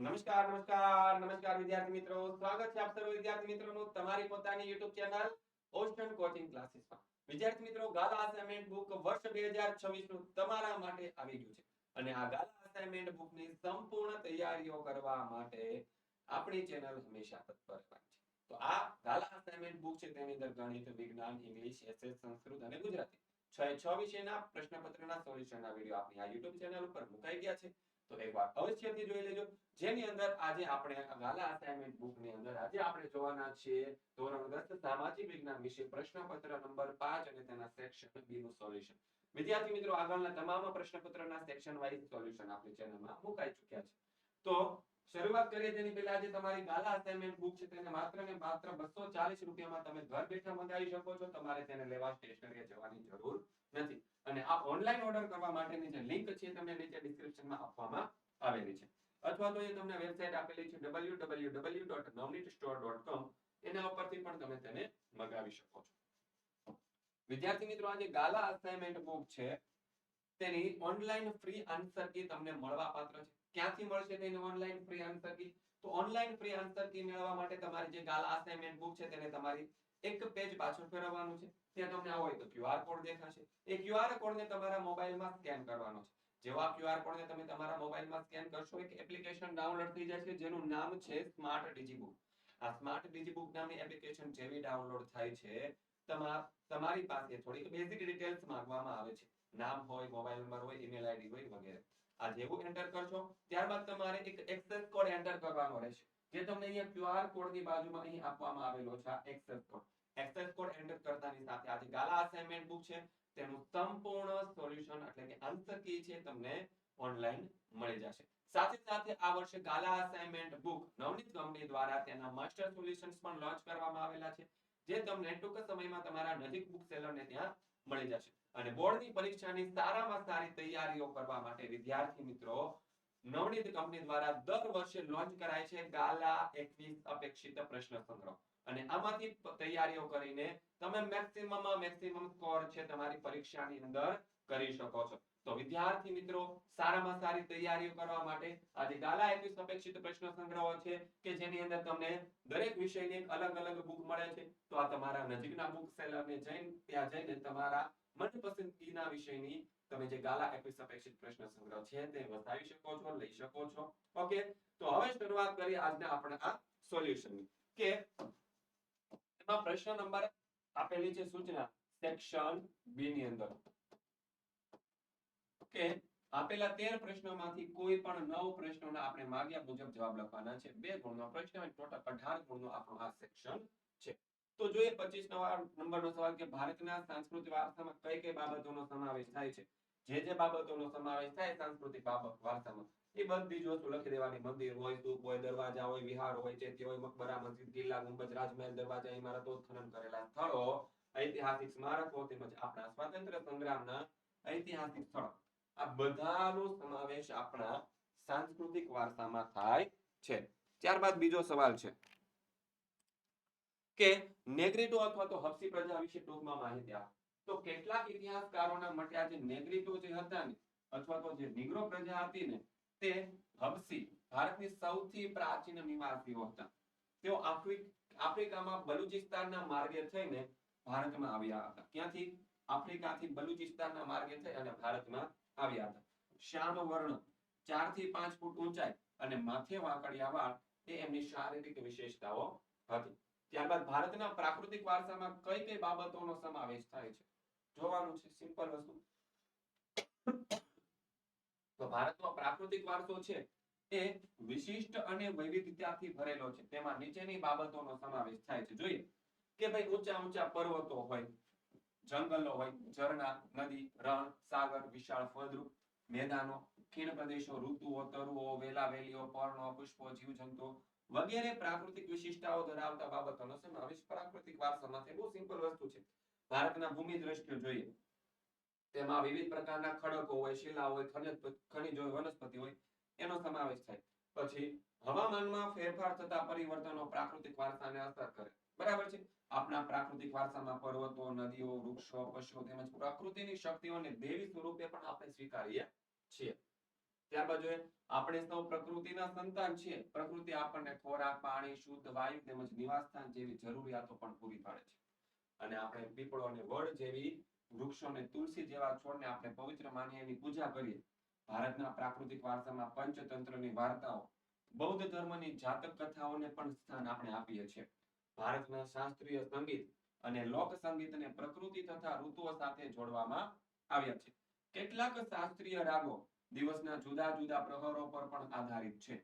નમસ્કાર વિદ્યાર્થી મિત્રો, સ્વાગત છે આપ સર્વ વિદ્યાર્થી મિત્રોનું તમારી પોતાની YouTube ચેનલ ઓશન કોચિંગ ક્લાસીસમાં. વિદ્યાર્થી મિત્રો, ગાલા અસાઇનમેન્ટ બુક વર્ષ 2026 નું તમારા માટે આવી ગયું છે અને આ ગાલા અસાઇનમેન્ટ બુકની સંપૂર્ણ તૈયારીઓ કરવા માટે આપણી ચેનલ હંમેશા તત્પર રહેવાની છે. તો આ ગાલા અસાઇનમેન્ટ બુક છે તેની અંદર ગણિત, વિજ્ઞાન, ઇંગ્લિશ, એસએસ, સંસ્કૃત અને ગુજરાતી 6 વિષયના પ્રશ્નપત્રના સોલ્યુશનના વિડિયો આપણી આ YouTube ચેનલ ઉપર મુકાઈ ગયા છે. તો એકવાર અવશ્યથી જોઈ લેજો. જેની અંદર આજે આપણે ગાલા અસાઇનમેન્ટ બુકની અંદર આજે આપણે જોવાના છીએ ધોરણ 10 સામાજિક વિજ્ઞાન વિશે પ્રશ્નપત્ર નંબર 5 અને તેના સેક્શન બી નું સોલ્યુશન. વિદ્યાર્થી મિત્રો, આગળના તમામ પ્રશ્નપત્રના સેક્શન વાઇઝ સોલ્યુશન આપણી ચેનલમાં મુકાઈ ચૂક્યા છે. તો શરૂઆત કરીએ તેની પહેલા આજે તમારી ગાલા અસાઇનમેન્ટ બુક છે તેને માત્ર ને માત્ર 240 રૂપિયામાં તમે ઘર બેઠા મંગાવી શકો છો. તમારે તેને લેવા સ્ટેશનરીએ જવાની જરૂર નથી અને આ ઓનલાઈન ઓર્ડર કરવા માટેની જે લિંક છે તમને નીચે ડિસ્ક્રિપ્શનમાં આપવામાં આવેલી છે અથવા તો એ તમને વેબસાઈટ આપેલી છે www.navneetstore.com એના ઉપરથી પણ તમે તેને મંગાવી શકો છો. વિદ્યાર્થી મિત્રો, આજે ગાલા અસાઇનમેન્ટ બુક છે તેની ઓનલાઈન ફ્રી આન્સર કી તમને મળવા પાત્ર છે. ક્યાંથી મળશે તેની ઓનલાઈન ફ્રી આન્સર કી? તો ઓનલાઈન ફ્રી આન્સર કી મેળવવા માટે તમારી જે ગાલા અસાઇનમેન્ટ બુક છે તેને તમારી એક પેજ પાછળ ફેરવવાનું છે. ત્યાં તમને આવો એક QR કોડ દેખાશે. એ QR કોડને તમારા મોબાઈલમાં સ્કેન કરવાનો છે. જેવા QR કોડને તમે તમારા મોબાઈલમાં સ્કેન કરશો એક એપ્લિકેશન ડાઉનલોડ થઈ જશે જેનું નામ છે સ્માર્ટ ડિજીબુક. આ સ્માર્ટ ડિજીબુક નામની એપ્લિકેશન જેવી ડાઉનલોડ થાય છે તમારી પાસે થોડી બેઝિક ડિટેલ્સ માંગવામાં આવે છે. નામ હોય, મોબાઈલ નંબર હોય, ઈમેલ આઈડી હોય વગેરે. આ જેવું એન્ટર કરશો ત્યારબાદ તમારે એક એક્સેસ કોડ એન્ટર કરવાનો રહેશે જે તમને અહીંયા QR કોડની બાજુમાં અહીં આપવામાં આવેલો છે. આ એક્સેસ કોડ એન્ટર કરતાની સાથે આજે ગાલા અસાઇનમેન્ટ બુક છે તેનું સંપૂર્ણ સોલ્યુશન એટલે કે આન્સર કી છે તમને ઓનલાઈન મળી જશે. સાથે સાથે આ વર્ષે ગાલા અસાઇનમેન્ટ બુક નવનીત કંપની દ્વારા તેના માસ્ટર સોલ્યુશન્સ પણ લોન્ચ કરવામાં આવેલા છે જે તમને ટૂંક સમયમાં તમારા નજીક બુક સેલરને ત્યાં મળી જશે. અને બોર્ડની પરીક્ષાની સારામાં સારી તૈયારીઓ કરવા માટે વિદ્યાર્થી મિત્રો, નવનીત કંપની દ્વારા દર વર્ષે લોન્ચ કરાય છે ગાલા 21 અપેક્ષિત પ્રશ્ન સંગ્રહ અને આમાંથી તૈયારીઓ કરીને તમે મેક્સિમમ સ્કોર છે તમારી પરીક્ષાની અંદર કરી શકો છો. તો વિદ્યાર્થી મિત્રો, સારામાં સારી તૈયારીઓ કરવા માટે આજે ગાલા 21 અપેક્ષિત પ્રશ્ન સંગ્રહો છે કે જેની અંદર તમને દરેક વિષયની એક અલગ અલગ બુક મળે છે. તો આ તમારા નજીકના બુક સેલરને ત્યાં જઈને તમારા મનપસંદગીના વિષયની તમે જે ગાલા 21 અપેક્ષિત પ્રશ્ન સંગ્રહ છે તે વસાવી શકો છો, લઈ શકો છો. ઓકે, તો હવે શરૂઆત કરીએ આજના આપણે આ સોલ્યુશનની કે એમાં પ્રશ્ન નંબર આપેલી છે સૂચના સેક્શન બી ની અંદર કે આપેલા 13 પ્રશ્નોમાંથી કોઈ પણ 9 પ્રશ્નોના આપણે માંગ્યા મુજબ જવાબ લખવાના છે. 2 ગુણનો પ્રશ્ન અને ટોટલ 18 ગુણનો આપણો આ સેક્શન છે. તો જોઈએ 25 નંબરનો સવાલ કે ભારતના સાંસ્કૃતિક વારસામાં કઈ કઈ બાબતોનો સમાવેશ થાય છે. જે બાબતોનો સમાવેશ થાય સાંસ્કૃતિક વારસામાં એ બધી જ વસ્તુ લખી દેવાની. મંદિર હોય, સ્તૂપ હોય, દરવાજા હોય, વિહાર હોય, ચેત્ય હોય, મકબરા, મસ્જિદ, કિલ્લા, ગુંબજ, રાજમહેલ, દરવાજા, ઇમારતો, ખનન કરેલા સ્થળો, ઐતિહાસિક સ્મારકો તેમજ આપણા સ્વાતંત્ર્ય સંગ્રામના ઐતિહાસિક સ્થળો, આ બધાનો સમાવેશ આપણા સાંસ્કૃતિક વારસામાં થાય છે. ત્યારબાદ બીજો સવાલ છે કે નેગ્રીટો અથવા તો હબસી પ્રજા વિશે ટૂંકમાં માહિતી આપો. તો કેટલાક ઇતિહાસકારોના મતે આ જે નેગ્રીટો જે હતા ને અથવા તો જે નીગ્રો પ્રજા હતી ને તે હબસી ભારતની સૌથી પ્રાચીન નિવાસીઓ હતા. તેઓ આફ્રિકામાં બલુચિસ્તાનના માર્ગે થઈને ભારતમાં આવ્યા હતા. ક્યાંથી? આફ્રિકાથી બલુચિસ્તાનના માર્ગે થઈ અને ભારતમાં આવ્યા હતા. શ્યામ વર્ણ, 4 થી 5 ફૂટ ઊંચાઈ અને માથે વાંકડિયા વાળ એ એમની શારીરિક વિશેષતાઓ હતી. ત્યારબાદ ભારતના પ્રાકૃતિક વારસામાં કઈ કઈ બાબતોનો સમાવેશ થાય છે જોવાનું છે. સિમ્પલ વસ્તુ. તો ભારતનો પ્રાકૃતિક વારસો છે એ વિશિષ્ટ અને વૈવિધ્યતાથી ભરેલો છે. તેમાં નીચેની બાબતોનો સમાવેશ થાય છે. જોઈએ કે ભાઈ ઊંચા પર્વતો હોય, જંગલો હોય, ઝરણા, નદી, રણ, સાગર, વિશાળ ફળદ્રુપ મેદાનો, ખીણ પ્રદેશો, ઋતુઓ, તરુઓ, વેલાવેલીઓ, પર્ણો, પુષ્પો, જીવજંતુઓ વગેરે પ્રાકૃતિક વિશિષ્ટતાઓ ધરાવતા બાબતોનો સમાવેશ પ્રાકૃતિક વારસામાં થાય. બહુ સિમ્પલ વસ્તુ છે. ભારતના ભૂમિ દ્રશ્યો જોઈએ તેમાં વિવિધ પ્રકારના ખડકો હોય, શિલા હોય, ખનિજ હોય, વનસ્પતિ હોય એનો સમાવેશ થાય. પછી હવામાનમાં ફેરફાર થતા પરિવર્તનો પ્રાકૃતિક વારસાને અસર કરે. બરાબર છે. આપણા પ્રાકૃતિક વારસામાં પર્વતો, નદીઓ, વૃક્ષો, પશુઓ તેમજ પ્રકૃતિની શક્તિઓને દેવી સ્વરૂપે પણ આપણે સ્વીકારીએ છીએ. ત્યારબાદ જોઈએ આપણે સૌ પ્રકૃતિના સંતાન છીએ. પ્રકૃતિ આપણને ખોરાક, પાણી, શુદ્ધ વાયુ તેમજ નિવાસસ્થાન જેવી જરૂરિયાતો પણ પૂરી પાડે છે. અને આપણે પીપળો અને વડ જેવી વૃક્ષોને, તુલસી જેવા છોડને આપણે પવિત્ર માની એની પૂજા કરીએ. ભારતના પ્રાકૃતિક વારસામાં પંચતંત્રની વાર્તાઓ, બૌદ્ધ ધર્મની જાતક કથાઓને પણ સ્થાન આપણે આપીએ છીએ. ભારતના શાસ્ત્રીય સંગીત અને લોક સંગીતને પ્રકૃતિ તથા ઋતુઓ સાથે જોડવામાં આવ્યા છે. કેટલાક શાસ્ત્રીય રાગો દિવસના જુદા જુદા પ્રહરો પર પણ આધારિત છે.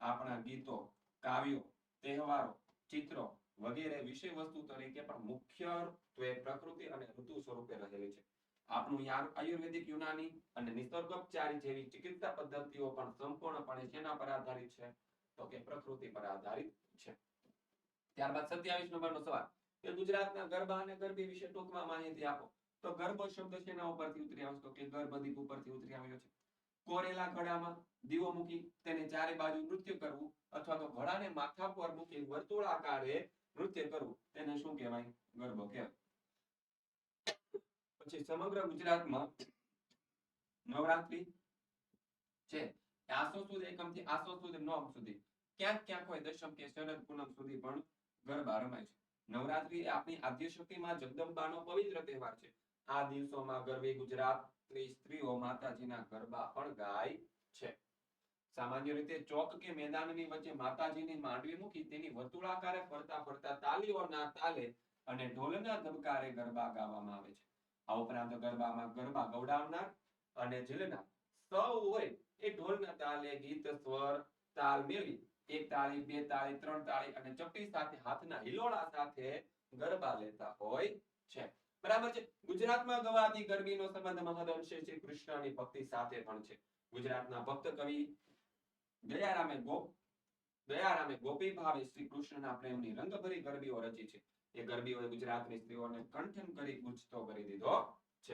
આપણા ગીતો, કાવ્યો, તહેવારો, ચિત્રો વગેરે વિષય વસ્તુ તરીકે પણ મુખ્યત્વે પ્રકૃતિ અને ઋતુ સ્વરૂપે રહેલી છે. આપણું આયુર્વેદિક, યુનાની અને નિસર્ગોપચારી જેવી ચિકિત્સા પદ્ધતિઓ પણ સંપૂર્ણપણે શેના પર આધારિત છે? તો કે પ્રકૃતિ પર આધારિત છે. ત્યારબાદ 27 નંબરનો સવાલ કે ગુજરાતના ગરબા અને ગરબી વિશે ટૂંકમાં માહિતી આપો. તો ગરબો શબ્દ શેના ઉપરથી ઉતરી આવ્યો? તો કે ગર્ભદીપ ઉપરથી ઉતરી આવ્યો છે. કોરેલા ઘડામાં દીવો મૂકી તેને ચારે બાજુ નૃત્ય કરવું અથવા તો ઘડાને માથા પર મૂકી વર્તુળાકારે નૃત્ય કરવું, તેને શું કહેવાય? ગરબો કહેવાય. પછી સમગ્ર ગુજરાતમાં નવરાત્રી છે આસો સુદ એકમથી આસો સુદ નોમ સુધી ક્યાંક ક્યાંક હોય દશમ કે શરદ પૂનમ સુધી પણ ગરબા રમાય છે. નવરાત્રી એ આપણી આદ્યશક્તિમાં જગદંબાનો પવિત્ર તહેવાર છે. આ દિવસોમાં ગરબી ગુજરાતની સ્ત્રીઓ માતાજીના ગરબા પણ ગાય છે. સામાન્ય રીતે ચોક કે મેદાનની વચ્ચે માતાજીની માંડવી મૂકી તેની વર્તુળાકારે ફરતા ફરતા તાલીઓના તાલે અને ઢોલના ધબકારે ગરબા ગાવામાં આવે છે. આ ઉપરાંત ગરબામાં ગરબા ગવડાવનાર અને ઝીલનાર સૌ હોય એ ઢોલના તાલે ગીત, સ્વર, તાલ મેળવી એક તાળી, બે તાળી, ત્રણ તાળી અને ચપટી સાથે હાથના હિલોળા સાથે ગરબા લેતા હોય છે. બરાબર છે. ગુજરાતમાં ગવાતી ગરબીનો સંબંધ મહદઅંશે શ્રી કૃષ્ણની ભક્તિ સાથે પણ છે. ગુજરાતના ભક્ત કવિ દયારામે ગોપી ભાવે શ્રી કૃષ્ણના પ્રેમની રંગભરી ગરબીઓ રચી છે. એ ગરબીઓએ ગુજરાતની સ્ત્રીઓને કંઠન કરી ગુંજતો કરી દીધો છે.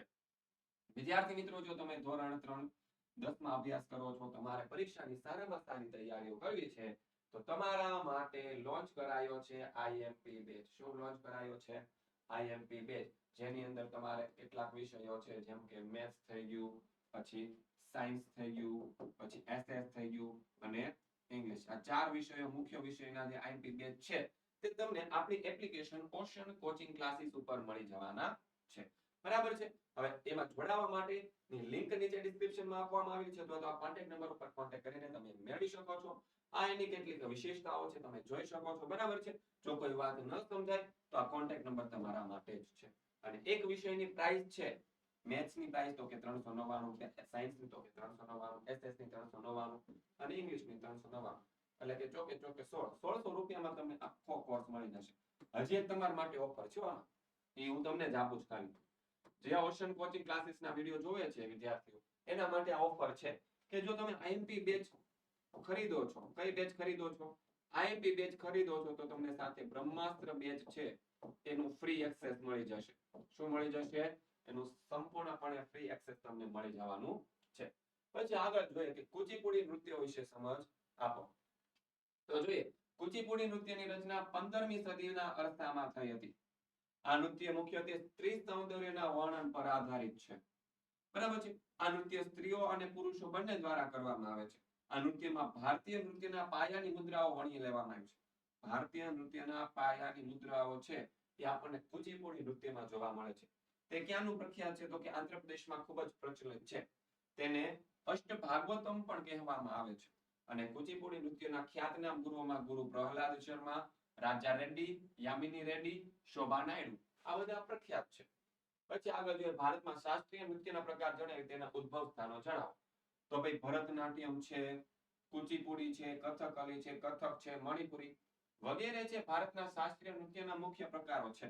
વિદ્યાર્થી મિત્રો, જો તમે ધોરણ 3 10માં અભ્યાસ કરો છો, તમારે પરીક્ષાની સારામાં સારી તૈયારીઓ કરવી છે, તો તમારા માટે લોન્ચ કરાયો છે આઈએમપી બેચ. શું લોન્ચ કરાયો છે? આઈએમપી બેચ, જેની અંદર તમારે કેટલાક વિષયો છે, જેમ કે મેથ્સ થઈ ગયું, પછી સાયન્સ થઈ ગયું, પછી એસએસ થઈ ગયું અને ઇંગ્લિશ. આ 4 વિષયો મુખ્ય વિષયના જે આઈએમપી બેચ છે તે તમને આપણી એપ્લિકેશન ઓશન કોચિંગ ક્લાસીસ ઉપર મળી જવાના છે. બરાબર છે. હવે એમાં જોડાવા માટેની લિંક નીચે ડિસ્ક્રિપ્શનમાં આપવામાં આવી છે, તો આ કોન્ટેક્ટ નંબર ઉપર કોન્ટેક્ટ કરીને તમે મેળવી શકો છો. આ એની કેટલીક વિશેષતાઓ છે, તમે જોઈ શકો છો. બરાબર છે. જો કોઈ વાત ન સમજાય તો આ કોન્ટેક્ટ નંબર તમારા માટે જ છે. અને એક વિષયની પ્રાઇસ છે, મેથ્સની પ્રાઇસ તો કે 399, સાયન્સની તો કે 399, એસએસની 399 અને ઇંગ્લિશની 399. એટલે કે ચોકે 1600 રૂપિયામાં તમને આખો કોર્સ મળી જશે. હજી એક તમારા માટે ઓફર છે, એ હું તમને જ આપું છું. ખાલી જે ઓશન કોચિંગ ક્લાસીસના વિડિયો જોવે છે વિદ્યાર્થીઓ, એના માટે આ ઓફર છે કે જો તમે આઈએમપી બેચ ખરીદો છો, કઈ બેચ ખરીદો છો? આઈએમપી બેચ ખરીદો છો તો તમને સાથે બ્રહ્માસ્ત્ર બેચ છે એનું ફ્રી એક્સેસ મળી જશે. શું મળી જશે? એનું સંપૂર્ણપણે ફ્રી એક્સેસ તમને મળી જવાનું છે. પછી આગળ જોઈએ કે કુચીપુડી નૃત્ય વિશે સમજ આપો. તો જોઈએ, કુચીપુડી નૃત્યની રચના 15મી સદીના અરસામાં થઈ હતી. આ નૃત્ય મુખ્યત્વે સ્ત્રી સૌંદર્યના વર્ણન પર આધારિત છે. બરાબર છે. આ નૃત્ય સ્ત્રીઓ અને પુરુષો બંને દ્વારા કરવામાં આવે છે. આ નૃત્યમાં ભારતીય નૃત્યના પાયાની મુદ્રાઓ વણી લેવામાં આવી છે. ભારતીય નૃત્યના પાયાની મુદ્રાઓ છે એ આપણને કુચીપુડી નૃત્યમાં જોવા મળે છે. તે ક્યાંનું પ્રખ્યાત છે? તો કે આંધ્રપ્રદેશમાં ખૂબ જ પ્રચલિત છે. તેને અષ્ટભાગવતમ પણ કહેવામાં આવે છે. અને કુચીપુડી નૃત્યના ખ્યાતનામ ગુરુઓમાં ગુરુ પ્રહલાદ શર્મા, રાજા રેડ્ડી, યામિની રેડ્ડી, શોભા નાયડુ, આ બધા પ્રખ્યાત છે. પછી આગળ જોઈએ, ભારતમાં શાસ્ત્રીય નૃત્યના પ્રકાર જણાવી તેના ઉદ્ભવ સ્થાનો જણાવો. તો ભાઈ ભરતનાટ્યમ છે, કુચીપુડી છે, કથકલી છે, કથક છે, મણિપુરી વગેરે છે ભારતના શાસ્ત્રીય નૃત્યના મુખ્ય પ્રકારો છે.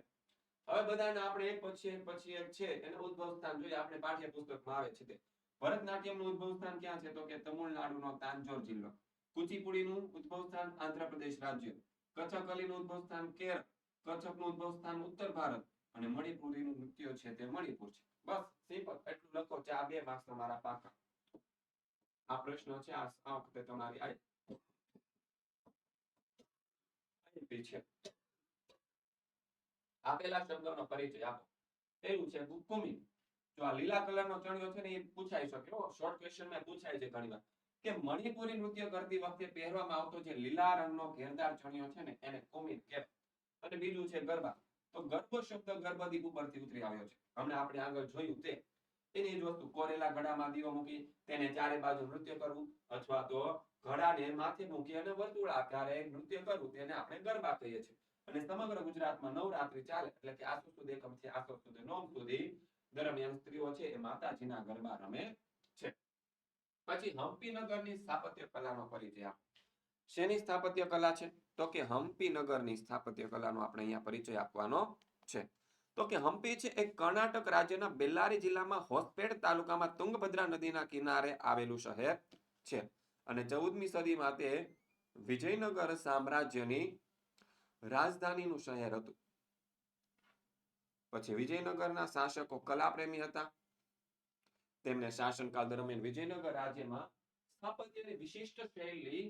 હવે બધાને આપણે એક પછી એક છે એનું ઉદ્ભવ સ્થાન જોઈએ. આપણે પાઠ્યપુસ્તકમાં આવે છે તે ભરતનાટ્યમનું ઉદ્ભવ સ્થાન ક્યાં છે? તો કે તમિલનાડુનો તાંજોર જિલ્લો. કુચીપુડીનું ઉદ્ભવ સ્થાન આંધ્રપ્રદેશ રાજ્ય. કથકલીનું ઉદ્ભવ સ્થાન કેરળ. કથકનું ઉદ્ભવ સ્થાન ઉત્તર ભારત અને મણિપુરીનું નૃત્ય છે તે મણિપુર છે. બસ સિમ્પલ એટલું લખો. 2 માર્ક્સ તમારા પાકા. આ પ્રશ્ન છે આ વખતે તમારી છે. આપેલા શબ્દોનો પરિચય આપો. પેલું છે કુમિન. જો આ લીલા કલરનો ચણિયો છે ને એ પૂછાઈ શકે. શોર્ટ ક્વેશ્ચનમાં પૂછાય છે ઘણીવાર. કે મણિપુરી નૃત્ય કરતી વખતે પહેરવામાં આવતો જે લીલા રંગનો ઘેરદાર ચણિયો છે ને એને કુમિન કહેવાય. અને બીજું છે ગરબા. તો ગરબો શબ્દ ગર્ભદીપ ઉપરથી ઉતરી આવ્યો છે. હમણાં આપણે આગળ જોયું તે એની જ વસ્તુ, કોરેલા ઘડામાં દીવો મૂકી તેને ચારે બાજુ નૃત્ય કરવું, અથવા તો ઘડાને માથે મૂકી અને વર્તુળાકારે નૃત્ય કરવું, તેને આપણે ગરબા કહીએ છીએ. અને સમગ્ર ગુજરાતમાં નવરાત્રી ચાલે એટલે કે આસો સુદ એકમથી આસો સુદ નોમ સુધી દરમિયાન સ્ત્રીઓ છે એ માતાજીના ગરબા રમે છે. પછી હમ્પી નગરની સ્થાપત્ય કલાનો પરિચય આપો. શેની સ્થાપત્ય કલા છે? તો કે હમ્પી નગરની સ્થાપત્ય કલાનો આપણે અહીંયા પરિચય આપવાનો છે. તો કે હમ્પી છે એ કર્ણાટક રાજ્યના બેલ્લારી જિલ્લામાં હોસપેટ તાલુકામાં તુંગભદ્રા નદીના કિનારે આવેલું શહેર છે. અને 14મી સદીમાં તે વિજયનગર સામ્રાજ્યની રાજધાનીનું શહેર હતું. પછી વિજયનગરના શાસકો કલાપ્રેમી હતા. તેમને શાસનકાળ દરમિયાન વિજયનગર રાજ્યમાં સ્થાપત્યની વિશિષ્ટ શૈલી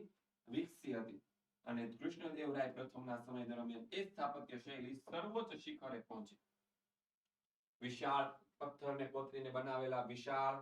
વિકસી હતી. અને કૃષ્ણદેવરાય પ્રથમના સમય દરમિયાન એ સ્થાપત્ય શૈલી સર્વોચ્ચ શિખરે પહોંચી. વિશાળ પથ્થરને કોતરીને બનાવેલા વિશાળ,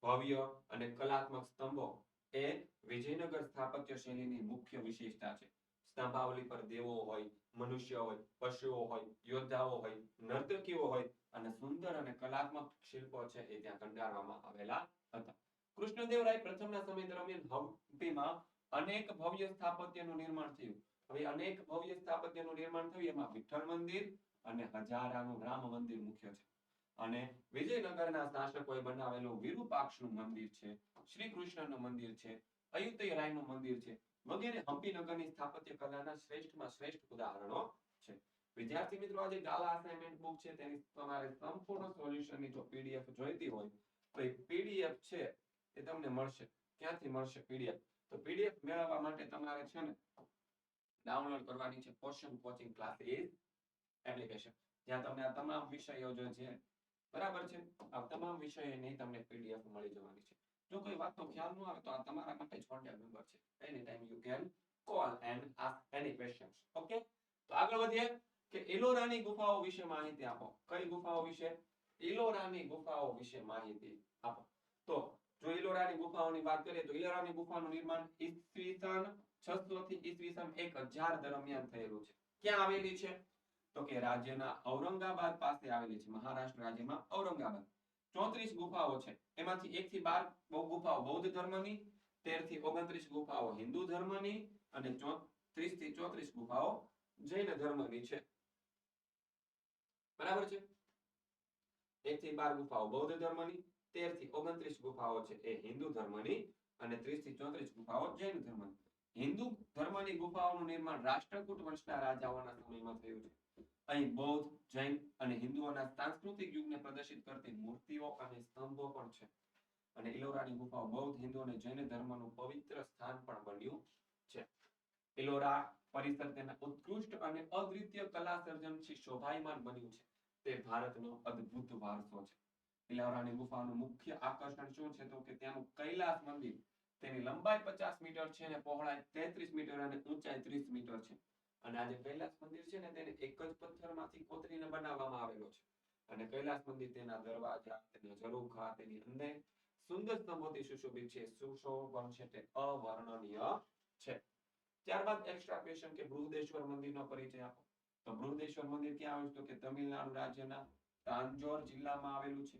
ભવ્ય અને કલાત્મક સ્તંભો એ વિજયનગર સ્થાપત્ય શૈલીની મુખ્ય વિશેષતા છે. સ્તંભાવલી પર દેવો હોય, મનુષ્ય હોય, પશુઓ હોય, યોદ્ધાઓ હોય, નર્તકીઓ હોય અને સુંદર અને કલાત્મક શિલ્પો છે એ ત્યાં કંડારવામાં આવેલા હતા. કૃષ્ણદેવરાય પ્રથમના સમય દરમિયાન હમ્પીમાં અનેક ભવ્ય સ્થાપત્યનું નિર્માણ થયું. હવે અનેક ભવ્ય સ્થાપત્યનું નિર્માણ થયું એમાં વિઠ્ઠલ મંદિર અને હજારાનું રામ મંદિર મુખ્ય છે. અને વિજયનગરના શાસકોએ બનાવેલું વિરૂપાક્ષનું મંદિર છે, શ્રી કૃષ્ણનું મંદિર છે, અયુતયરાયનું મંદિર છે, વગેરે હમ્પી નગરની સ્થાપત્ય કલાના શ્રેષ્ઠમાં શ્રેષ્ઠ ઉદાહરણો છે. વિદ્યાર્થી મિત્રો, આજે ગાલા અસાઇનમેન્ટ બુક છે તેની તમારે સંપૂર્ણ સોલ્યુશનની જો પીડીએફ જોઈતી હોય તો એ પીડીએફ છે એ તમને મળશે. ક્યાંથી મળશે પીડીએફ? તો પીડીએફ મેળવવા માટે તમારે છે ને ડાઉનલોડ કરવાની છે પોર્શન કોચિંગ ક્લાસીસ એપ્લિકેશન, જ્યાં તમને આ તમામ વિષયો જો છે બરાબર છે, આ તમામ વિષયોની તમને પીડીએફ મળી જવાની છે. જો કોઈ વાતનો ખ્યાલ ન આવે તો આ તમારા માટે જ કોન્ટેક્ટ નંબર છે. Any time you can call and ask any questions. Okay, તો આગળ વધીએ કે ઇલોરાની ગુફાઓ વિશે માહિતી આપો. કઈ ગુફાઓ વિશે? ઇલોરાની ગુફાઓ વિશે માહિતી આપો. તો જો ઇલોરાની ગુફાઓની વાત કરીએ તો ઇલોરાની ગુફાનું નિર્માણ ઈસવીસન 600 થી ઈસવીસન 1000 દરમિયાન થયેલું છે. ક્યાં આવેલી છે? તો કે રાજ્યના ઔરંગાબાદ પાસે આવેલી છે. મહારાષ્ટ્ર રાજ્યમાં ઔરંગાબાદ. 34 ગુફાઓ છે. એમાંથી 1 થી 12 ગુફાઓ બૌદ્ધ ધર્મની, 13 થી 29 ગુફાઓ હિન્દુ ધર્મની અને 30 થી 34 ગુફાઓ જૈન ધર્મની છે. બરાબર છે? 1 થી 12 ગુફાઓ બૌદ્ધ ધર્મની, 13 થી 29 ગુફાઓ છે એ હિન્દુ ધર્મની અને 30 થી 34 ગુફાઓ જૈન ધર્મની. હિન્દુ ધર્મની ગુફાઓનું નિર્માણ રાષ્ટ્રકૂટ વંશના રાજાઓના સમયમાં થયું છે. અહીં બૌદ્ધ, જૈન અને હિન્દુઓના સાંસ્કૃતિક યુગને પ્રદર્શિત કરતી મૂર્તિઓ અને સ્તંભો પણ છે. અને ઇલોરાની ગુફાઓ બૌદ્ધ, હિન્દુ અને જૈન ધર્મનું પવિત્ર સ્થાન પણ બન્યું છે. ઇલોરા પરિસર તેના ઉત્કૃષ્ટ અને અદ્વિતીય કલા સર્જનથી શોભાયમાન બન્યું છે. તે ભારતનો અદ્ભુત વારસો છે. ઇલોરાની ગુફાનું મુખ્ય આકર્ષણ શું છે? તો કે ત્યાંનું કૈલાસ મંદિર. તેની લંબાઈ 50 મીટર છે અને પહોળાઈ 33 મીટર અને ઊંચાઈ 30 મીટર છે. અને આ જે કૈલાસ મંદિર છે ને તેને એક જ પથ્થરમાંથી કોતરીને બનાવવામાં આવેલો છે. અને કૈલાસ મંદિર તેના દરવાજા, તેના ઝરૂખા, તેની અંદર સુંદર સ્તંભોથી સુશોભિત છે. સુશોભન છે તે અવર્ણનીય છે. ત્યારબાદ એક્સ્ટ્રા ક્વેશ્ચન કે બૃહદેશ્વર મંદિરનો પરિચય આપો. તો બૃહદેશ્વર મંદિર ક્યાં આવેલું? તો કે તમિલનાડુ રાજ્યના તાંજોર જિલ્લામાં આવેલું છે.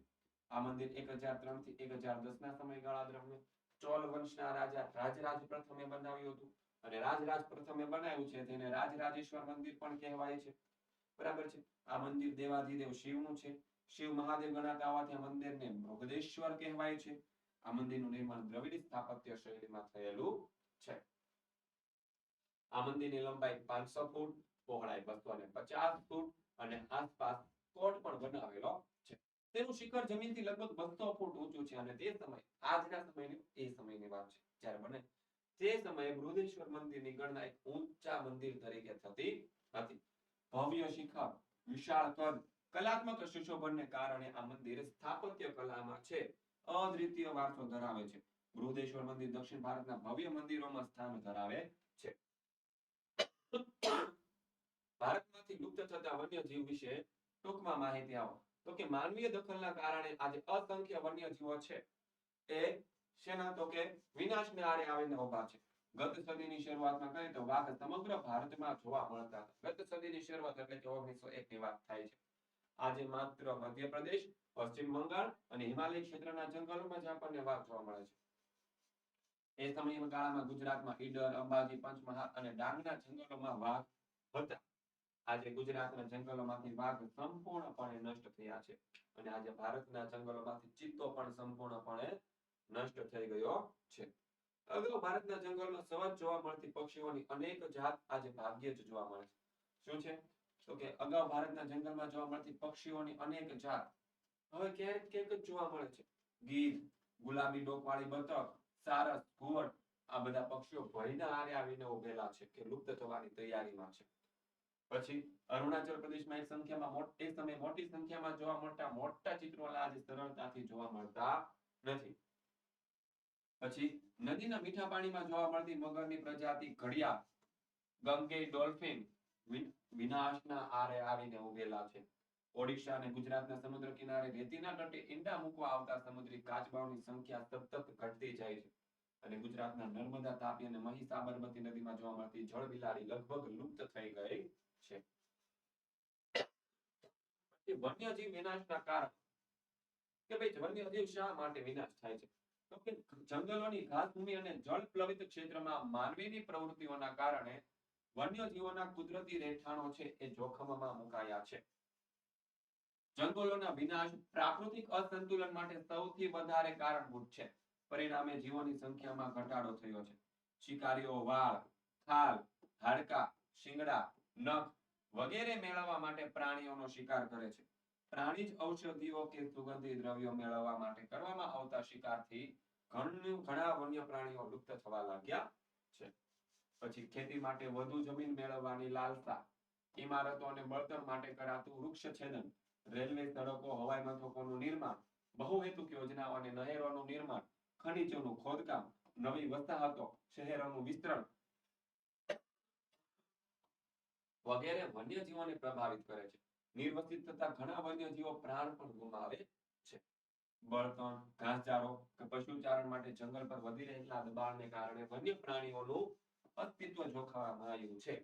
આ મંદિર 1003 થી 1010 ના સમયગાળા દરમિયાન ચોલ વંશના રાજા રાજરાજ પ્રથમે બનાવ્યું હતું. અને રાજરાજ પ્રથમે બનાવ્યું છે તેને રાજરાજેશ્વર મંદિર પણ કહેવાય છે. બરાબર છે? આ મંદિર દેવાધિદેવ શિવનું છે. શિવ મહાદેવ ગણાતા હોવાથી આ મંદિરને બૃહદેશ્વર કહેવાય છે. આ મંદિરનું નિર્માણ દ્રવિડ સ્થાપત્ય શૈલીમાં થયેલું છે. આ મંદિરની લંબાઈ 500 ફૂટ, પહોળાઈ 250 ફૂટ અને આસપાસ કોટ પણ બનાવેલો છે. તેનું શિખર જમીનથી લગભગ 200 ફૂટ ઊંચું છે. અને તે સમય આજના સમયની એ સમયની વાત છે જ્યારે બને તે સમયે બૃહદેશ્વર મંદિરની ગણના એક ઊંચા મંદિર તરીકે થતી હતી. ભવ્ય શિખર, વિશાળ કદ, કલાત્મક સુશોભનને કારણે આ મંદિર સ્થાપત્ય કલામાં છે અદ્વિતીય વારસો ધરાવે છે. બૃહદેશ્વર મંદિર દક્ષિણ ભારતના ભવ્ય મંદિરોમાં સ્થાન ધરાવે છે. ભારતમાંથી લુપ્ત થતા વન્યજીવ વિશે ટૂંકમાં માહિતી આપો. તો કે માનવીય દખલના કારણે આજે અસંખ્ય વન્યજીવો છે એ શેના તો કે વિનાશને આરે આવીને ઉભા છે. ગત સદીની શરૂઆતમાં કહીએ તો વાઘ સમગ્ર ભારતમાં જોવા મળતા હતા. ગત સદીની શરૂઆત એટલે કે 1901 ની વાત થાય છે. આજે માત્ર મધ્યપ્રદેશ, પશ્ચિમ બંગાળ અને હિમાલય ક્ષેત્રના જંગલોમાં જ આપણને વાઘ જોવા મળે છે. એ સમયના ગાળામાં ગુજરાતમાં ઈડર, અંબાજી, પંચમહાલ અને ડાંગના જંગલોમાં વાઘ હતા. આજે ગુજરાતના જંગલોમાંથી વાઘ સંપૂર્ણપણે નષ્ટ થયા છે અને આજે ભારતના જંગલોમાંથી ચિત્તો પણ સંપૂર્ણપણે નષ્ટ થઈ ગયો છે. અગાઉ ભારતના જંગલમાં સતત જોવા મળતી પક્ષીઓની અનેક જાત આજે ભાગ્યે જ જોવા મળે છે. શું છે તો કે અગાઉ ભારતના જંગલમાં જોવા મળતી પક્ષીઓની અનેક જાત હવે ક્યારેક ક્યાંક જ જોવા મળે છે. ગીધ, ગુલાબી ડોકવાળી બતક, સારસ, ઘુવડ આ બધા પક્ષીઓ ભયના આરે આવીને ઉભેલા છે કે લુપ્ત થવાની તૈયારીમાં છે. પછી અરુણાચલ પ્રદેશમાં એક સમયે મોટી સંખ્યામાં જોવા મળતા મોટા ચિત્રોલા આજે સરળતાથી જોવા મળતા નથી. પછી નદીના મીઠા પાણીમાં જોવા મળતી મગરની પ્રજાતિ ઘડિયાળ, ગંગે ડોલ્ફિન વિનાશના આરે આવીને ઉભેલા છે. ઓડિશા અને ગુજરાતના સમુદ્ર કિનારે રેતીના તટે ઈંડા મૂકવા આવતા સમુદ્રી કાચબાઓની સંખ્યા સતત ઘટતી જાય છે અને ગુજરાતના નર્મદા, તાપી અને મહી સાબરમતી નદીમાં જોવા મળતી જળ બિલાડી લગભગ લુપ્ત થઈ ગઈ છે. વન્યજીવ વિનાશના કારણ કે ભાઈ વન્યજીવ શા માટે વિનાશ થાય છે તો કે જંગલોની ઘાસભૂમિ અને જળ પ્લવિત ક્ષેત્રમાં માનવીની પ્રવૃત્તિઓના કારણે વન્યજીવોના કુદરતી રહેઠાણો છે એ જોખમમાં મુકાયા છે. જંગલોના વિનાશ પ્રાકૃતિક અસંતુલન માટે સૌથી વધારે કારણભૂત છે. પરિણામે જીવોની સંખ્યામાં ઘટાડો થયો છે. શિકારીઓ વાળ, ખાલ, હાડકા, શિંગડા, નખ વગેરે મેળવવા માટે પ્રાણીઓનો શિકાર કરે છે. પ્રાણીજ ઔષધિઓ કે સુગંધી દ્રવ્યો મેળવવા માટે કરવામાં આવતા શિકારથી ઘણા વન્ય પ્રાણીઓ લુપ્ત થવા લાગ્યા છે. પછી ખેતી માટે વધુ જમીન મેળવવાની લાલસા, ઇમારતો અને બળતણ માટે કરાતું વૃક્ષ છેદન, રેલવે, સડકો, હવાઈ મથકોનું નિર્માણ, બહુહેતુક યોજનાઓ અને નહેરોનું નિર્માણ, ખનિજોનું ખોદકામ, નવી વસાહતો, શહેરોનું વિસ્તરણ વગેરે વન્યજીવોને પ્રભાવિત કરે છે. નિર્વસિત થતા ઘણા વન્યજીવો પ્રાણ પણ ગુમાવે છે. બળતણ, ઘાસચારો કે પશુચારણ માટે જંગલ પર વધી રહેલા દબાણને કારણે વન્ય પ્રાણીઓનું અસ્તિત્વ જોખમમાં આવ્યું છે.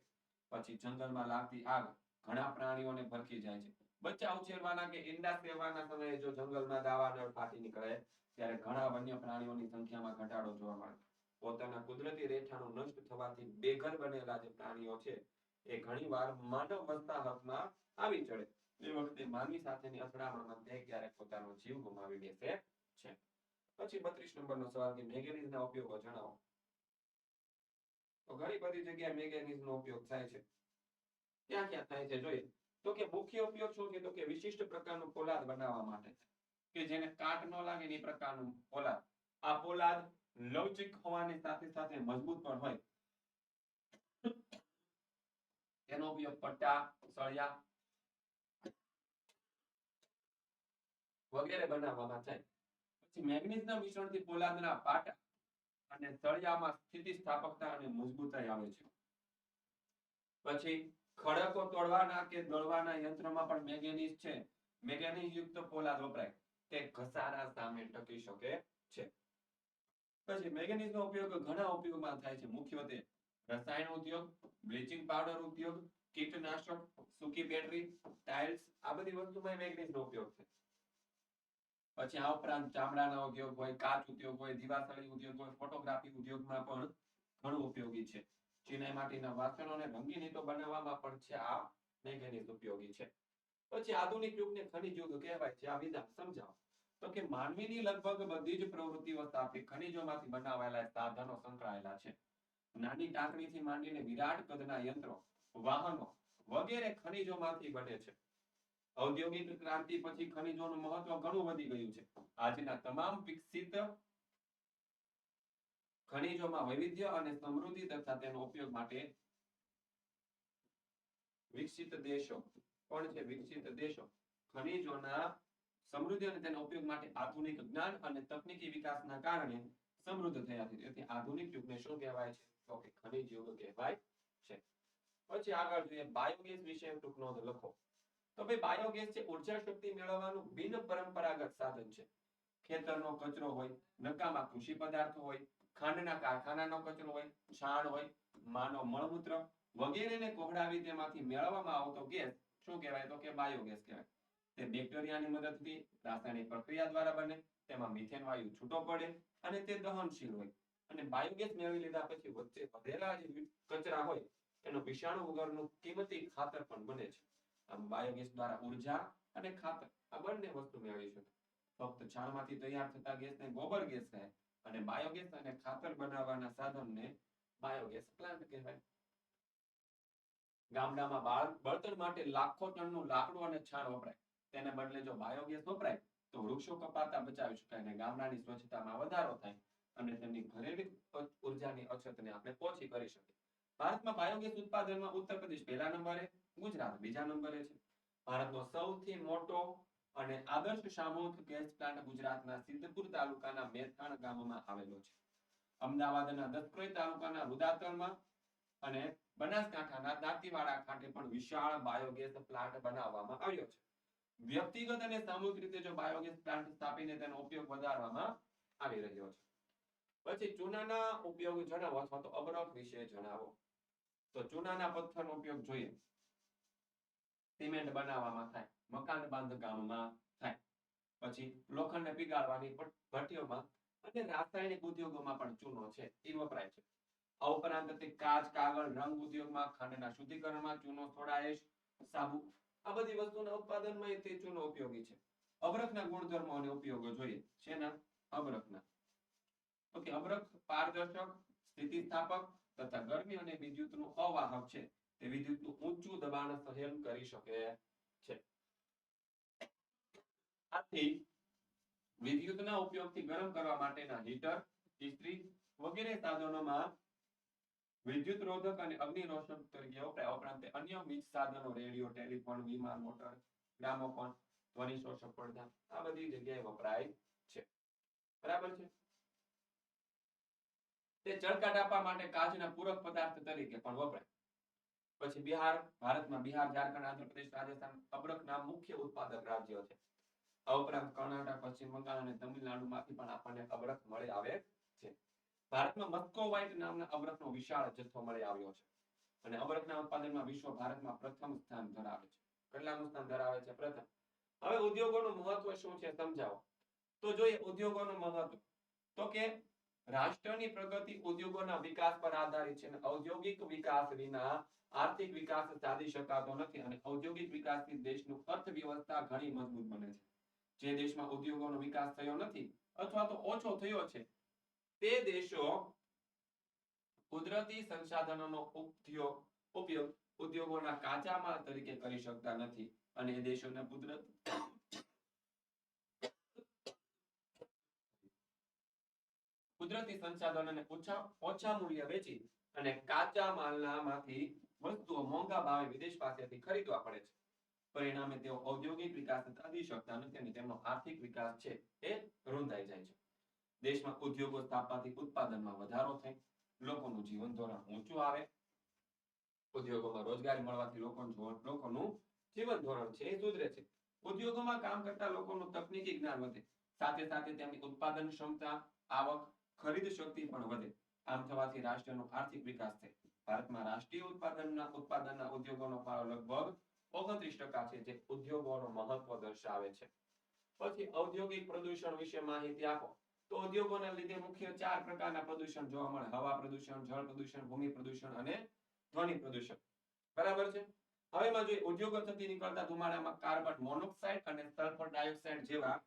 પછી જંગલમાં લાગતી આગ ઘણા પ્રાણીઓને ભરખી જાય છે. બચ્ચા ઉછેરવાના કે ઈંડા સેવવાના સમયે જો જંગલમાં દાવાનળ ફાટી નીકળે ત્યારે ઘણા વન્ય પ્રાણીઓની સંખ્યામાં ઘટાડો જોવા મળે. પોતાના કુદરતી રહેઠાણો નષ્ટ થવાથી બેઘર બનેલા જે પ્રાણીઓ છે એ ઘણીવાર માનવ વસાહતમાં આવી ચડે. એ વખતે માનવી સાથેની અથડામણમાં તે ક્યારેક પોતાનો જીવ ગુમાવી બેસે છે. પછી 32 નંબરનો સવાલ કે મેંગેનીઝના ઉપયોગો જણાવો. તો ઘણી બધી જગ્યાએ મેંગેનીઝનો ઉપયોગ થાય છે. ક્યાં ક્યાં થાય છે જોઈએ તો કે મુખ્ય ઉપયોગ શું છે તો કે વિશિષ્ટ પ્રકારનું પોલાદ બનાવવા માટે કે જેને કાટ ન લાગે એ પ્રકારનું પોલાદ. આ પોલાદ લવચિક હોવાની સાથે સાથે મજબૂત પણ હોય. તેનો ઉપયોગ પટ્ટા, સળિયા વગેરે બનાવવામાં થાય. પછી મેંગનીઝના મિશ્રણથી પોલાદના પાટા અને સળિયામાં સ્થિતિસ્થાપકતા અને મજબૂતાઈ આવે છે. પછી ખડકો તોડવાના કે દળવાના યંત્રમાં પણ મેંગેનીઝ છે. મેંગેનીઝ યુક્ત પોલાદ વપરાય તે ઘસારા સામે ટકી શકે છે. પછી મેંગેનીઝનો ઉપયોગ ઘણા ઉપયોગમાં થાય છે. મુખ્યત્વે રસાયણ ઉદ્યોગ, બ્લીચિંગ પાવડર ઉદ્યોગ, કીટનાશક, સૂકી બેટરી, ટાઇલ્સ આ બધી વસ્તુમાં મેંગેનીઝનો ઉપયોગ થાય. પછી આ ઉપરાંત ચામડાના ઉદ્યોગ હોય, કાચ ઉદ્યોગ હોય, દીવાસળી ઉદ્યોગ હોય, ફોટોગ્રાફી ઉદ્યોગમાં પણ ઘણું ઉપયોગી છે. ચિનાઈ માટીના વાસણો અને રંગીન ઈંટો બનાવવામાં પણ છે આ મેંગેનીઝ ઉપયોગી છે. પછી આધુનિક યુગને ખનિજ યુગ કહેવાય છે. આ વિધાન સમજાવો. તો કે માનવીની લગભગ બધી જ પ્રવૃત્તિઓ સાથે ખનિજોમાંથી બનાવાયેલા સાધનો સંકળાયેલા છે. નાની ટાંકણીથી માંડીને વિરાટ કદના યંત્રો, વાહનો વગેરે ખનિજોમાંથી બને છે. ઔદ્યોગિક ક્રાંતિ પછી ખનિજોનું મહત્વ ઘણું વધી ગયું છે. આજના તમામ વિકસિત ખનિજોમાં વૈવિધ્ય અને સમૃદ્ધિ તથા તેનો ઉપયોગ માટે વિકસિત દેશો કોણ છે? વિકસિત દેશો ખનિજોના સમૃદ્ધિ અને તેના ઉપયોગ માટે આધુનિક જ્ઞાન અને તકનીકી વિકાસના કારણે સમૃદ્ધ થયા છે. તેથી આધુનિક યુગને શું કહેવાય છે? તો કે ખનિજ યુગ કહેવાય છે. પછી આગળ જોઈએ બાયોગેસ વિશે ટૂંક નોંધ લખો. તો ભાઈ બાયોગેસ છે ઉર્જા શક્તિ મેળવવાનું બિન પરંપરાગત સાધન છે. ખેતરનો કચરો હોય, નકામા કૃષિ પદાર્થો હોય, ખાંડના કારખાનાનો કચરો હોય, છાણ હોય, માનવ મળમૂત્ર વગેરેને કોહડાવી તેમાંથી મેળવવામાં આવતો ગેસ શું કહેવાય? તો કે બાયોગેસ કહેવાય. તે બેક્ટેરિયાની મદદથી રાસાયણિક પ્રક્રિયા દ્વારા બને, તેમાં મિથેન વાયુ છૂટો પડે અને તે દહનશીલ હોય. અને બાયોગેસ મેળવી લીધા પછી વચ્ચે વધેલા જે કચરા હોય એનો વિષાણુ વગરનું કિંમતી ખાતર પણ બને છે. આમ બાયોગેસ દ્વારા ઉર્જા અને ખાતર આ બંને વસ્તુ મેળવી શકાય. ફક્ત છાણમાંથી તૈયાર થતા ગેસને ગોબર ગેસ કહે અને બાયોગેસ અને ખાતર બનાવવાના સાધનને બાયોગેસ પ્લાન્ટ કહેવાય. ગામડામાં બળતણ માટે લાખો ટનનું લાકડું અને છાણ વપરાય. તેને બદલે જો બાયોગેસ વપરાય તો વૃક્ષો કપાતા બચાવી શકાય અને ગામડાની સ્વચ્છતામાં વધારો થાય અને તેમની ઘરેલુ ઉર્જાની અછતને આપણે ઓછી કરી શકીએ. ભારતમાં બાયોગેસ ઉત્પાદનમાં ઉત્તર પ્રદેશ પહેલા નંબરે, ગુજરાત બીજા નંબરે છે. ભારતનો સૌથી મોટો અને આદર્શ સામૂહિક ગેસ પ્લાન્ટ ગુજરાતના સિદ્ધપુર તાલુકાના મેથાણ ગામમાં આવેલો છે. અમદાવાદના દસક્રોઈ તાલુકાના રુદાતરમાં અને બનાસકાંઠાના દાંતીવાડા ખાતે પણ વિશાળ બાયોગેસ પ્લાન્ટ બનાવવામાં આવ્યો છે. વ્યક્તિગત અને સામૂહિક રીતે જો બાયોગેસ પ્લાન્ટ સ્થાપીને તેનો ઉપયોગ વધારવામાં આવી રહ્યો છે. પછી ચૂનાના ઉપયોગ જણાવો અથવા તો અબરખ વિશે જણાવો. તો ચૂનાના પથ્થરનો ઉપયોગ જોઈએ. સિમેન્ટ બનાવવામાં થાય, મકાન બાંધકામમાં થાય, પછી લોખંડને પીગાળવાની ભઠ્ઠીઓમાં અને રાસાયણિક ઉદ્યોગોમાં પણ ચૂનો છે એ વપરાય છે. આ ઉપરાંત તે કાચ, કાગળ, રંગ ઉદ્યોગમાં, ખાંડના શુદ્ધિકરણમાં ચૂનો, સોડા એશ, સાબુ આ બધી વસ્તુના ઉત્પાદનમાં તે ચૂનો ઉપયોગી છે. અબરખના ગુણધર્મો અને ઉપયોગો જોઈએ. શેના? અબરખના. તો કે અબરખ પારદર્શક, સ્થિતિસ્થાપક તથા ગરમી અને વિદ્યુતનું અવાહક છે. તે વિદ્યુતનું ઊંચું દબાણ સહન કરી શકે છે. આથી વિદ્યુતના ઉપયોગથી ગરમ કરવા માટેના હીટર, ઇસ્ત્રી વગેરે સાધનોમાં વિદ્યુત રોધક અને અગ્નિરોધક તરીકે વપરાય. ઉપરાંત અન્ય વીજ સાધનો, રેડિયો, ટેલિફોન, વિમાન, મોટર, ગ્રામોફોન, ધ્વનિ શોષક પડદા આ બધી જગ્યાએ વપરાય છે. બરાબર છે. તે ચળકાટ આપવા માટે કાચના પૂરક પદાર્થ તરીકે પણ વપરાય. પછી ભારતમાં બિહાર, ઝારખંડ, આંધ્રપ્રદેશ, રાજસ્થાન અબરખના મુખ્ય ઉત્પાદક રાજ્યો છે. આ ઉપરાંત કર્ણાટક, પશ્ચિમ બંગાળ અને તમિલનાડુમાંથી પણ આપણને અબરખ મળી આવે છે. ભારતમાં મસ્કોવાઇટ નામના અબરખનો વિશાળ જથ્થો મળી આવ્યો છે અને અબરખના ઉત્પાદનમાં વિશ્વ ભારતમાં પ્રથમ સ્થાન ધરાવે છે. કેટલામું સ્થાન ધરાવે છે? પ્રથમ. હવે ઉદ્યોગોનું મહત્વ શું છે સમજાવો. તો જોઈએ ઉદ્યોગોનું મહત્વ. તો કે રાષ્ટ્રની પ્રગતિ ઉદ્યોગોના વિકાસ પર આધારિત છે અને ઔદ્યોગિક વિકાસ વિના આર્થિક વિકાસ સાધી શકાતો નથી અને ઔદ્યોગિક વિકાસથી દેશનું અર્થવ્યવસ્થા ઘણી મજબૂત બને છે. જે દેશમાં ઉદ્યોગોનો વિકાસ થયો નથી અથવા તો ઓછો થયો છે તે દેશો કુદરતી સંસાધનોનો ઉપયોગ ઉદ્યોગોના કાચા માલ તરીકે કરી શકતા નથી અને એ દેશોના કુદરતી સંસાધનોને ઓછા મૂલ્ય વેચી અને કાચા માલમાંથી વસ્તુઓ મોંઘા ભાવે વિદેશ પાસેથી ખરીદવા પડે છે. પરિણામે તેઓ ઔદ્યોગિક વિકાસ સાધી શકતા નથી અને તેમનો આર્થિક વિકાસ છે એ રૂંધાઈ જાય છે. દેશમાં ઉદ્યોગો સ્થાપવાથી ઉત્પાદનમાં વધારો થાય, લોકોનું જીવન ધોરણ ઊંચું આવે, ઉદ્યોગોમાં રોજગારી મળવાથી લોકોનું જીવન ધોરણ છે એ સુધરે છે. ઉદ્યોગોમાં કામ કરતા લોકોનું તકનીકી જ્ઞાન વધે, સાથે સાથે તેમની ઉત્પાદન ક્ષમતા, આવક, ખરીદ શક્તિ પણ વધે. આમ થવાથી રાષ્ટ્રનો આર્થિક વિકાસ થાય. ભારતમાં રાષ્ટ્રીય ઉત્પાદનના ઉદ્યોગોનો ફાળો લગભગ 29% છે, જે ઉદ્યોગોનો મહત્વ દર્શાવે છે. પછી ઔદ્યોગિક પ્રદૂષણ વિશે માહિતી આપો. તો ઉદ્યોગોના લીધે મુખ્ય 4 પ્રકારના પ્રદૂષણ જોવા મળે: હવા પ્રદૂષણ, જળ પ્રદૂષણ, ભૂમિ પ્રદૂષણ અને ધ્વનિ પ્રદૂષણ. બરાબર છે. હવે એમાં જોઈએ ઉદ્યોગો થકી નીકળતા ધુમાડામાં કાર્બન મોનોક્સાઇડ અને સલ્ફર ડાયોક્સાઇડ જેવા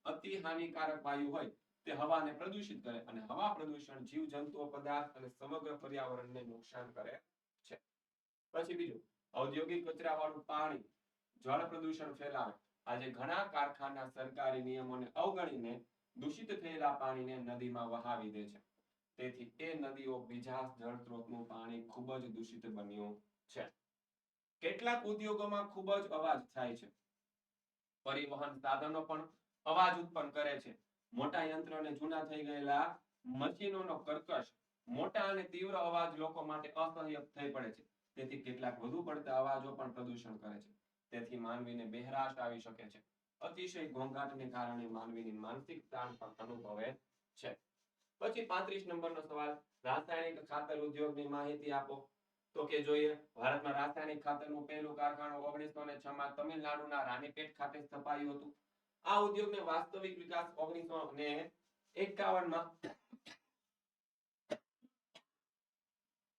અતિ હાનિકારક વાયુ હોય તે હવાને પ્રદૂષિત કરે અને હવા પ્રદૂષણ જીવજંતુઓ, પદાર્થ અને સમગ્ર પર્યાવરણને નુકસાન કરે છે. પછી બીજું ઔદ્યોગિક કચરાવાળું પાણી જળ પ્રદૂષણ ફેલાવે. આજે ઘણા કારખાના સરકારી નિયમોને અવગણીને દૂષિત થયેલા પાણીને નદીમાં વહાવી દે છે. તેથી એ નદીઓ બીજા જળ સ્ત્રોતનું પાણી ખૂબ જ દૂષિત બન્યું છે. કેટલાક ઉદ્યોગોમાં ખૂબ જ અવાજ થાય છે. પરિવહન સાધનો પણ અવાજ ઉત્પન્ન કરે છે. મોટા યંત્ર અને જૂના થઈ ગયેલા મશીનોનો કર્કશ, મોટા અને તીવ્ર અવાજ લોકો માટે અસહ્ય થઈ પડે છે. તેથી કેટલાક વધુ પડતા અવાજો પણ પ્રદૂષણ કરે છે. તેથી માનવીને બહેરાશ આવી શકે છે. અતિશય ઘોંઘાટને કારણે માનવીની માનસિક તાણ પણ અનુભવે છે. પછી 35 નંબરનો સવાલ, રાસાયણિક ખાતર ઉદ્યોગની માહિતી આપો. તો કે જોઈએ, ભારતમાં રાસાયણિક ખાતરનું પહેલું કારખાનું 1906 માં તમિલનાડુના રાનીપેટ ખાતે સ્થપાયું હતું. આ ઉદ્યોગને વાસ્તવિક વિકાસ 1951 માં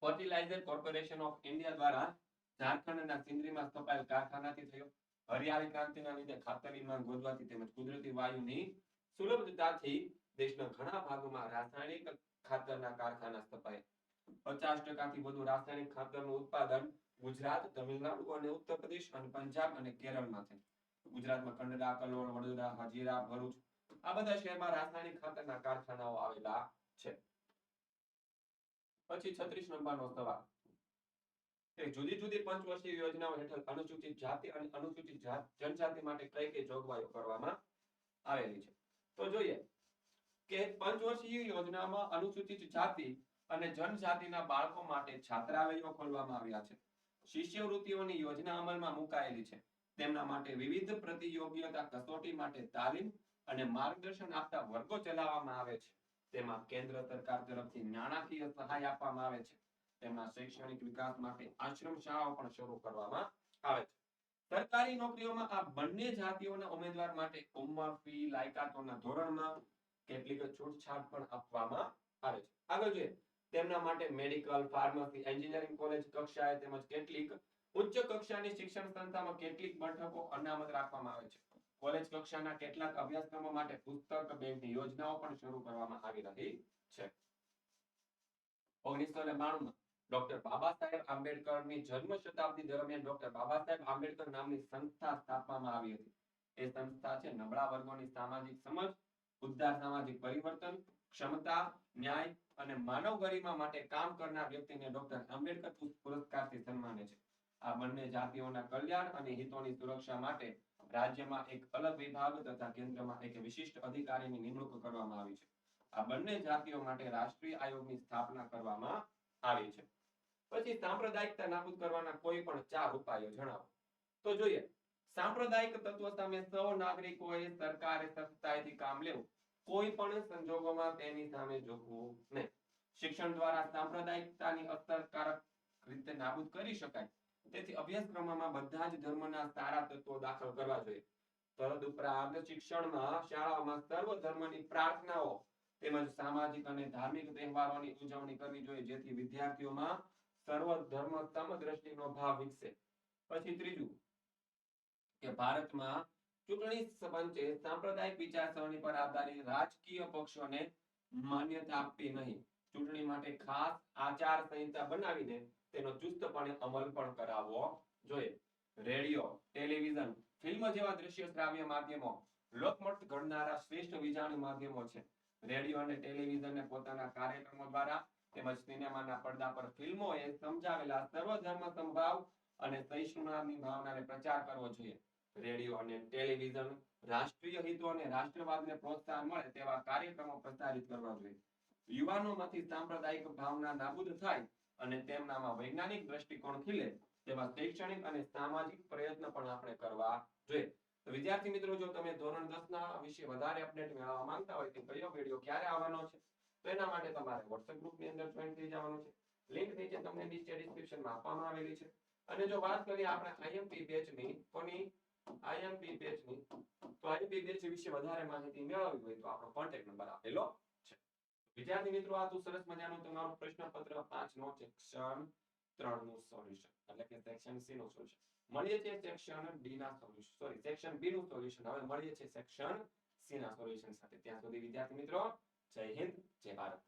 ફર્ટિલાઇઝર કોર્પોરેશન ઓફ ઇન્ડિયા દ્વારા ઝારખંડના સિંદરીમાં સ્થપાયેલ કારખાનાથી થયો. હરિયાળી ક્રાંતિના લીધે ખાતરની માંગ વધવાથી તેમજ કુદરતી વાયુની સુલભતાથી દેશના ઘણા ભાગોમાં રાસાયણિક ખાતરના કારખાના સ્થપાયા. 50% થી વધુ રાસાયણિક ખાતરનું ઉત્પાદન ગુજરાત, તમિલનાડુ અને ઉત્તર પ્રદેશ અને પંજાબ અને કેરળમાં છે. ગુજરાતમાં કંડલા, કલોલ, વડોદરા, હજીરા, ભરૂચ આ બધા શહેરમાં રાસાયણિક ખાતરના કારખાનાઓ આવેલા છે. પછી 36 નંબરનો સવાલ, જુદી જુદી પંચવર્ષીય યોજનાઓ હેઠળ અનુસૂચિત જાતિ અને અનુસૂચિત જનજાતિ માટે કઈ કઈ જોગવાઈઓ કરવામાં આવેલી છે. તો જોઈએ કે પંચવર્ષીય યોજનામાં અનુસૂચિત જાતિ અને જનજાતિના બાળકો માટે છાત્રાલયો ખોલવામાં આવ્યા છે. શિષ્યવૃત્તિઓની યોજના અમલમાં મુકાયેલી છે. તેમના માટે વિવિધ પ્રતિયોગિતા કસોટી માટે તાલીમ અને માર્ગદર્શન આપતા વર્ગો ચલાવવામાં આવે છે. તેમાં કેન્દ્ર સરકાર તરફથી નાણાકીય સહાય આપવામાં આવે છે. તેમના શૈક્ષણિક વિકાસ માટે આશ્રમ શાળાઓ પણ શરૂ કરવામાં આવે છે. સરકારી નોકરીઓમાં આ બંને જાતિઓના ઉમેદવાર માટે ઉંમર, ફી, લાયકાતોના ધોરણમાં કેટલીક છૂટછાટ પણ આપવામાં આવે છે. આગળ જોઈએ, તેમના માટે મેડિકલ, ફાર્મસી, એન્જિનિયરિંગ કોલેજ કક્ષાએ તેમજ કેટલીક ઉચ્ચ કક્ષાની શિક્ષણ સંસ્થામાં કેટલીક બેઠકો અનામત રાખવામાં આવે છે. કોલેજ કક્ષાના કેટલાક અભ્યાસક્રમો માટે પુસ્તક બેંકની યોજનાઓ પણ શરૂ કરવામાં આવી રહી છે. 1992 માં ડોક્ટર બાબા સાહેબ આંબેડકરની જન્મ શતાબ્દી દરમિયાન ડોક્ટર બાબા સાહેબ આંબેડકર નામની સંસ્થા સ્થાપવામાં આવી હતી. એ સંસ્થા છે નબળા વર્ગોની સામાજિક સમજ, ઉદ્ધાર સામાજિક પરિવર્તન, ક્ષમતા, ન્યાય અને માનવ ગરિમા માટે કામ કરનાર વ્યક્તિને ડોક્ટર આંબેડકર પુરસ્કારથી સન્માને છે. આ બંને જાતિઓના કલ્યાણ અને હિતોની સુરક્ષા માટે રાજ્યમાં એક અલગ વિભાગ તથા કેન્દ્રમાં એક વિશિષ્ટ અધિકારીની નિમણૂક કરવામાં આવી છે. આ બંને જાતિઓ માટે રાષ્ટ્રીય આયોગની સ્થાપના કરવામાં આવી છે. પછી સાંપ્રદાયિકતા નાબૂદ કરવાના કોઈ પણ 4 ઉપાયો જણાવો. તો જોઈએ, સાંપ્રદાયિક તત્વ સામે સૌ નાગરિકોએ સરકારે સખ્તાઈથી કામ લેવું. કોઈ પણ સંજોગોમાં તેની સામે ઝૂકવું નહીં. શિક્ષણ દ્વારા સાંપ્રદાયિકતાની અસરકારક રીતે નાબૂદ કરી શકાય. તેથી અભ્યાસક્રમમાં બધા જ ધર્મના સારા તત્વો દાખલ કરવા જોઈએ. તદુપરાંત શિક્ષણમાં શાળાઓમાં સર્વ ધર્મની પ્રાર્થનાઓ તેમજ સામાજિક અને ધાર્મિક તહેવારોની ઉજવણી કરવી જોઈએ, જેથી વિદ્યાર્થીઓમાં સર્વ ધર્મ સમદ્રષ્ટિનો ભાવ વિકસે. પછી ત્રીજું કે ભારતમાં ચૂંટણી પંચે સાંપ્રદાયિક વિચારસરણી પર આધારિત રાજકીય પક્ષોને માન્યતા આપવી નહીં. ચૂંટણી માટે ખાસ આચાર સંહિતા બનાવીને તેનો ચુસ્તપણે અમલ પણ કરાવવો જોઈએ. રેડિયો, ટેલિવિઝન, ફિલ્મ જેવા દ્રશ્ય શ્રાવ્ય માધ્યમો લોકમત ઘડનારા શ્રેષ્ઠ વિજાણુ માધ્યમો છે. રેડિયો અને ટેલિવિઝનને પોતાના કાર્યક્રમો દ્વારા તેમજ સિનેમાના પડદા પર ફિલ્મોએ સમજાવેલા સર્વધર્મ સમભાવ અને સહિષ્ણુતાની ભાવનાને પ્રચાર કરવો જોઈએ. રેડિયો અને ટેલિવિઝન રાષ્ટ્રીય હિતો અને રાષ્ટ્રવાદને પ્રોત્સાહન મળે તેવા કાર્યક્રમો પ્રસારિત કરવા જોઈએ. યુવાનોમાંથી સાંપ્રદાયિક ભાવના નાબૂદ થાય અને તેમનામાં વૈજ્ઞાનિક દ્રષ્ટિકોણ ખીલે તેવા શૈક્ષણિક અને સામાજિક પ્રયત્ન પણ આપણે કરવા જોઈએ. તો વિદ્યાર્થી મિત્રો, જો તમે ધોરણ 10 ના વિશે વધારે અપડેટ મેળવવા માંગતા હોય તો કયો વિડિયો ક્યારે આવવાનો છે, તો એના માટે તમારે WhatsApp ગ્રુપની અંદર જોઈન થઈ જવાનું છે. લિંક નીચે તમને નીચે ડિસ્ક્રિપ્શનમાં આપવામાં આવેલી છે. અને જો વાત કરીએ આપણે IMP બેચની, કોની IMP બેચની, તો IMP બેચ વિશે વધારે માહિતી મેળવવી હોય તો આપણો કોન્ટેક્ટ નંબર આપેલો છે. વિદ્યાર્થી મિત્રો, આ તો સરસ મજાનું તમારું પ્રશ્નપત્ર 5 નો સેક્શન 3 નું સોલ્યુશન, એટલે કે સેક્શન C નું સોલ્યુશન. મળીએ છીએ સેક્શન D ના સોલ્યુશન, સોરી સેક્શન B નું સોલ્યુશન. હવે મળીએ છીએ સેક્શન C ના સોલ્યુશન સાથે. ત્યાં સુધી વિદ્યાર્થી મિત્રો, જય હિન્દ, જય ભારત.